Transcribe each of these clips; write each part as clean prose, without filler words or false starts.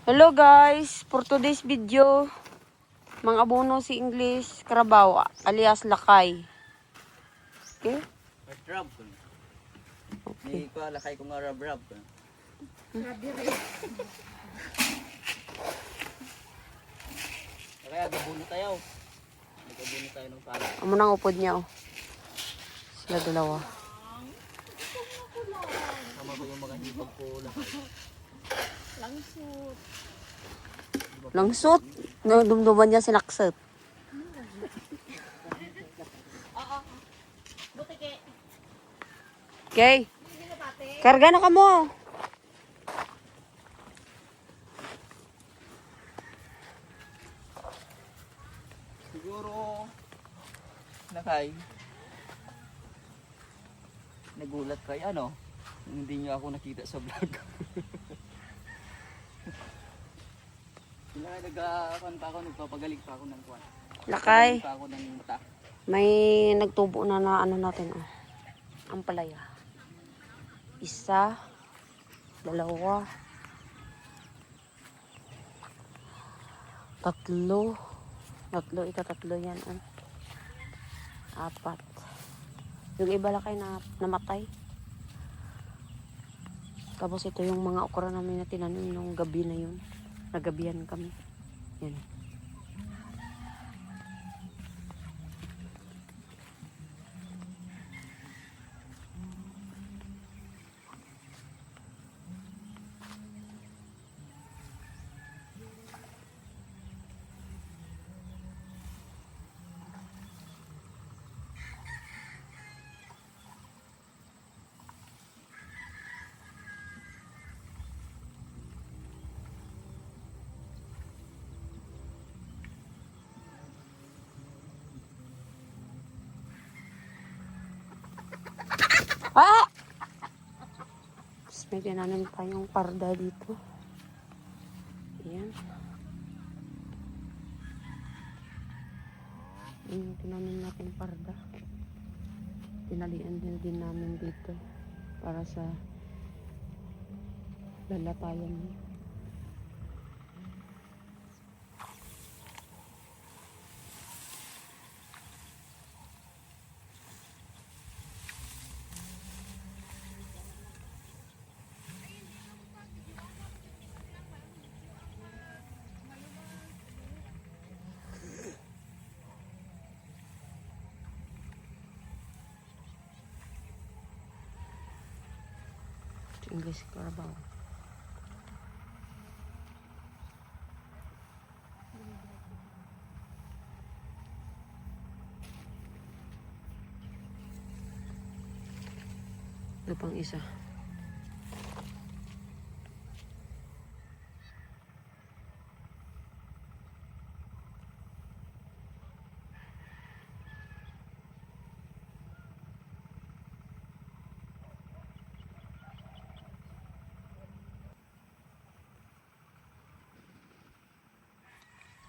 Hello guys, for today's video, mga abono si English Carabao alias Lakay. Okay? Rab ko. Ni ko lakay ko nga rab ko. Kaya gabuno tayo. Gabuno tayo ng pala. Amo nang upod niya oh. Sila dalawa. Sama ko yung mga hipag ko lakay. Langsut. Langsot, no, dumduman niya sinaksot. Oo. Butike. Okay? Karga na ka mo. Siguro lakay. Nagulat kay ano? Hindi niyo ako nakita sa vlog. Sila nagkakuan pa ako, nagpapagaling pa ako ng kuan. Lakay, Pa ako ng mata. may nagtubo na ano natin oh. Ang palaya. Isa, dalawa, tatlo. Tatlo yan oh. Apat. Yung iba lakay na namatay. Tapos ito yung mga okra namin na tinanim nung gabi na yun. Nagabihan kami. Yan. Ah! Tapos may tinanim tayong parda dito. Ayan. Ayan yung tinanim natin parda. Tinalian din namin dito para sa lalatayan niya. English Carabao. Ito pang isa.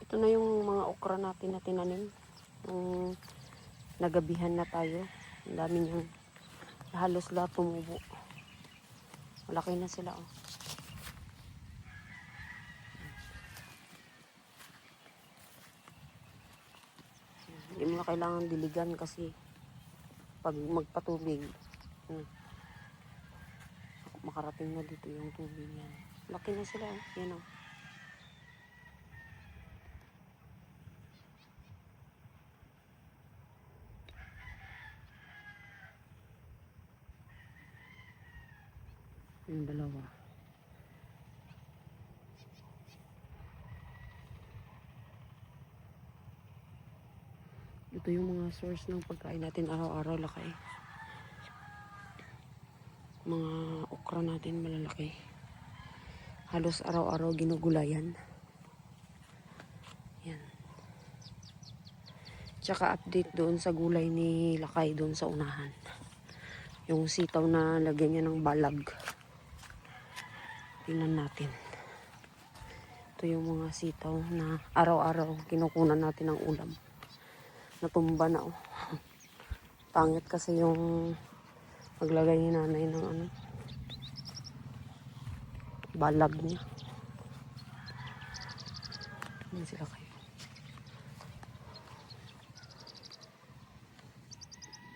Ito na yung mga okra natin na tinanim. Yung nagabihan na tayo. Ang dami niyang halos lahat tumubo. Malaki na sila oh. Hindi mo na kailangan diligan kasi pag magpatubig makarating na dito yung tubig yan. Laki na sila oh. Yan oh. Yung dalawa. Ito yung mga source ng pagkain natin araw-araw lakay. Mga okra natin malalaki. Halos araw-araw ginugulayan. Yan. Tsaka update doon sa gulay ni Lakay doon sa unahan. Yung sitaw na lagyan niya ng balag. Tingnan natin. Ito yung mga sitaw na araw-araw kinukunan natin ng ulam. Natumba na oh. Pangit kasi yung maglagay ni nanay ng ano, balag niya. Yan sila kayo.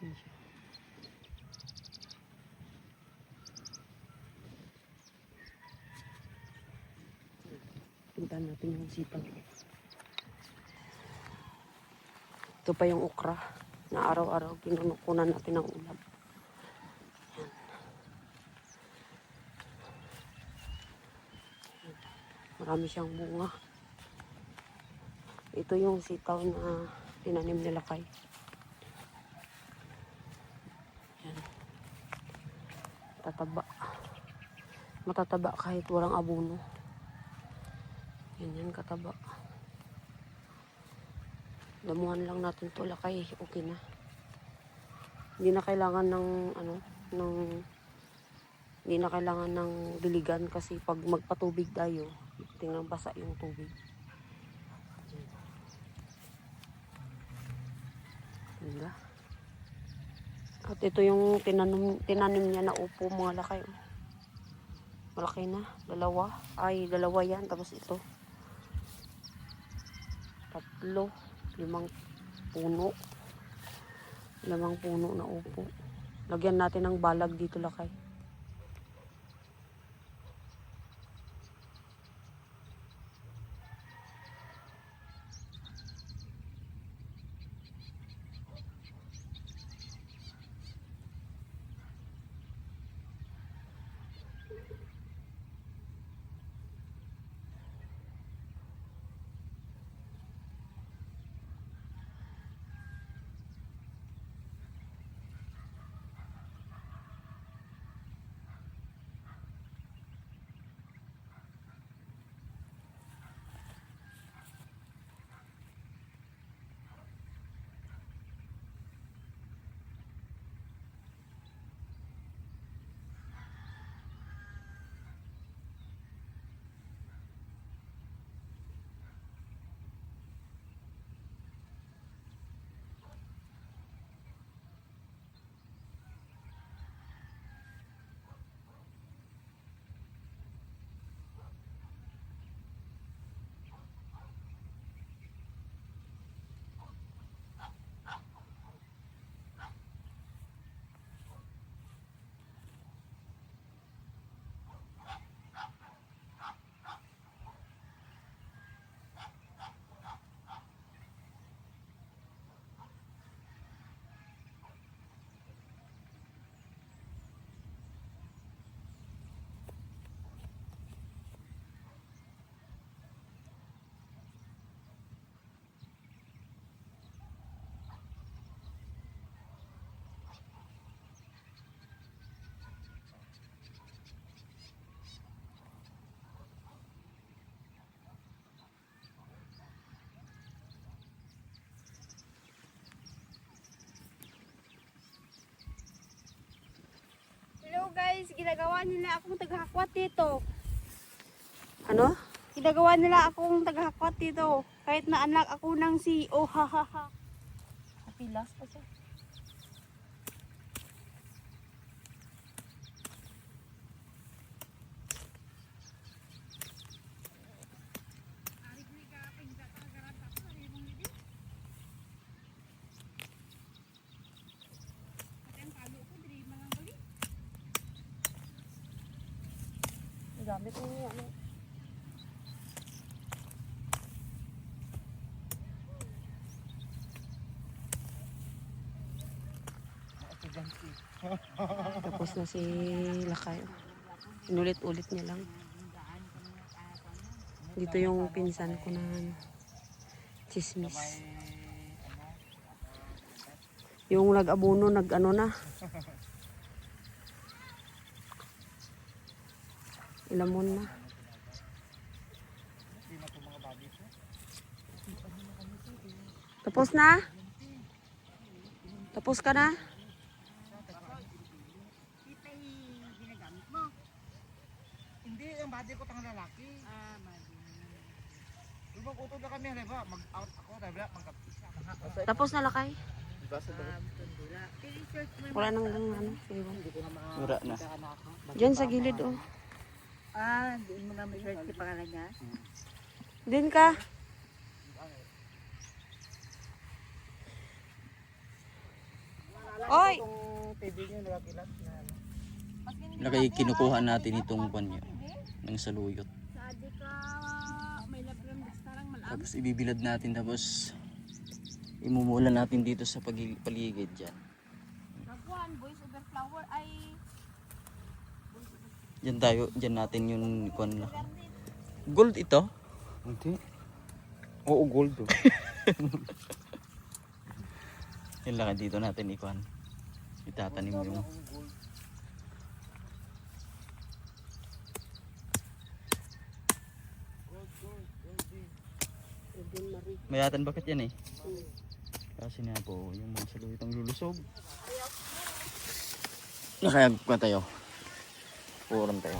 Yan siya. Pintahan natin yung sitaw. Ito pa yung okra na araw-araw kinukunan natin ng ulam. Yan. Marami siyang bunga. Ito yung sitaw na tinanim nila kay. Yan. Tataba. Matataba kahit walang abono. Yan kataba. Damuhan lang natin to lakay, okay na. Hindi na kailangan ng hindi na kailangan ng diligan kasi pag magpatubig tayo, tingnan basa yung tubig. Diba? At ito yung tinanim niya na upo mga lakay. Malaki na, dalawa yan, tapos ito. 3, 5 puno. 5 puno na upo. Lagyan natin ng balag dito lakay. Hello guys, ginagawa nila akong tagahakwat dito. Ano? Ginagawa nila akong tagahakwat dito. Kahit na anak ako ng CEO, hahaha. Kapilas pa siya. Gamit mo yung ano. Tapos na si Lakay. Inulit-ulit niya lang. Dito yung pinsan ko na chismis. Yung nag-abono, nag-ano na. Ilamon na. Tapos na? Tapos ka na? Hindi, ang body ko tang lalaki. Lubang utod na kami, halimbawa, mag-out ako, halimbawa, mag-kapisa. Tapos na Lakay? Wala nang ano. Mura na. Diyan sa gilid Doon mo na may shirt si pangalan niya. Din ka. Oy! Laki kinukuha natin itong panyo ng saluyot. Tapos ibibilad natin, tapos imumulan natin dito sa paligid dyan. Voice over flower ay Dyan natin yung kuwan lang. Gold ito? Hindi. Oo, gold. Oh. Yung laki dito natin ikuan. Itatanim yung mayatan bakit yan eh? Kasi nga po yung mga saluyotang lulusog. Nakayag pa tayo. Puram tayo.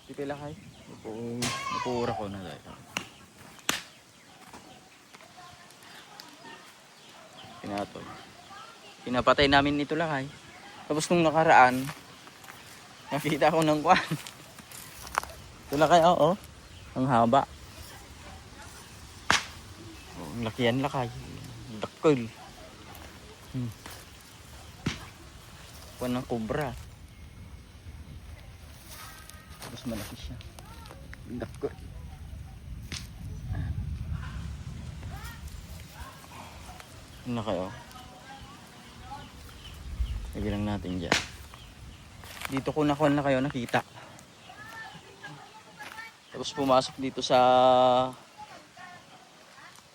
Pipila kay. Napura ko na tayo. Pinatoy. Pinapatay namin ito lakay. Tapos nung nakaraan, nakita ko ng kwan. Ito lakay, oo. Ang haba. Oh, ang laki yan lakay. Dakol. Kwan ng kubra. Tapos malaki siya. Dakol. Ano kayo? Lagyan lang natin dyan. Dito ko nakuha na kayo nakita. Tapos pumasok dito sa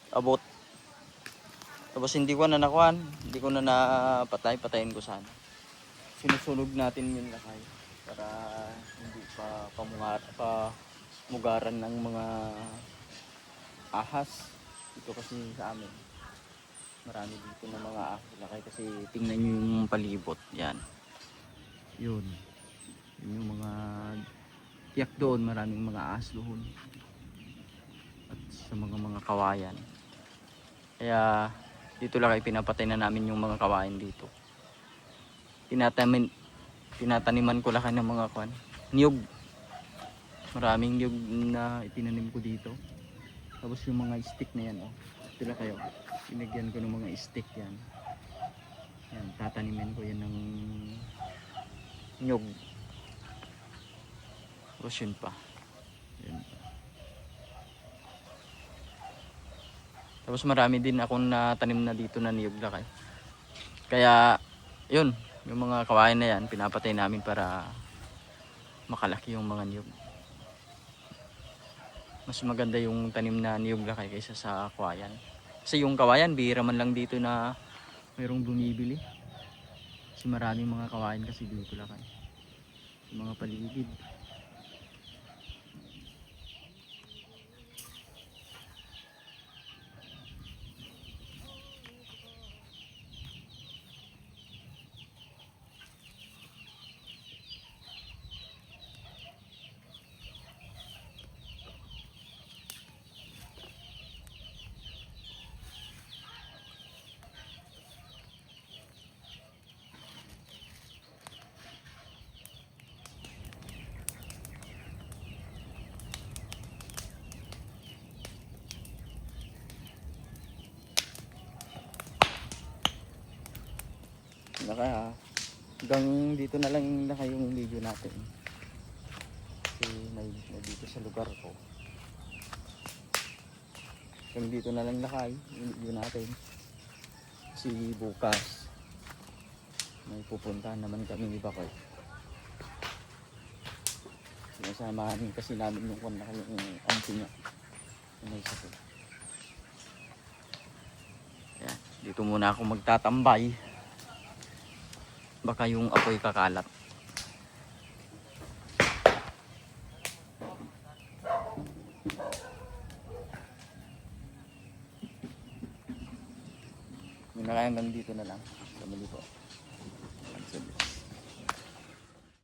abot. Tapos hindi ko na nakuha. Hindi ko na napatay. Patayin ko sana. Sinusunog natin yun lakay. Para hindi pa pamugaran ng mga ahas. Ito kasi sa amin. Marami dito ng mga ahas lakay kasi tingnan nyo yung palibot. Yan. Yun. Yun yung mga tiyak doon. Maraming mga ahas doon. At sa mga kawayan. Kaya dito lakay pinapatay na namin yung mga kawayan dito. Tinataniman ko lakay ng mga kwan. Niyog. Maraming niyog na itinanim ko dito. Tapos yung mga stick na yan. Oh. Ito lang kayo. Pinagyan ko ng mga stick yan. Yan, tatanimin ko yan ng nyug. Tapos yun pa. Yun. Tapos marami din akong natanim na dito na niyog lakay. Kaya yun, yung mga kawain na yan, pinapatay namin para makalaki yung mga niyog. Mas maganda yung tanim na niyog lakay kaysa sa kawayan. Kasi yung kawayan, bihira man lang dito na mayroong bumibili. Kasi maraming mga kawayan kasi dito lakay. Yung mga paligid. Kaya hanggang dito na lang yung video natin. Kasi na dito sa lugar ko. Hanggang dito na lang lakay yung video natin. Kasi bukas may pupuntahan naman kami ni Bakoy. Sinasamahan kasi namin yung kwan na kami yung auntie niya. Yung may sakit. Yan, dito muna ako magtatambay. Baka yung apoy kakalat. Yun na kaya hanggang dito na lang. Kamali po.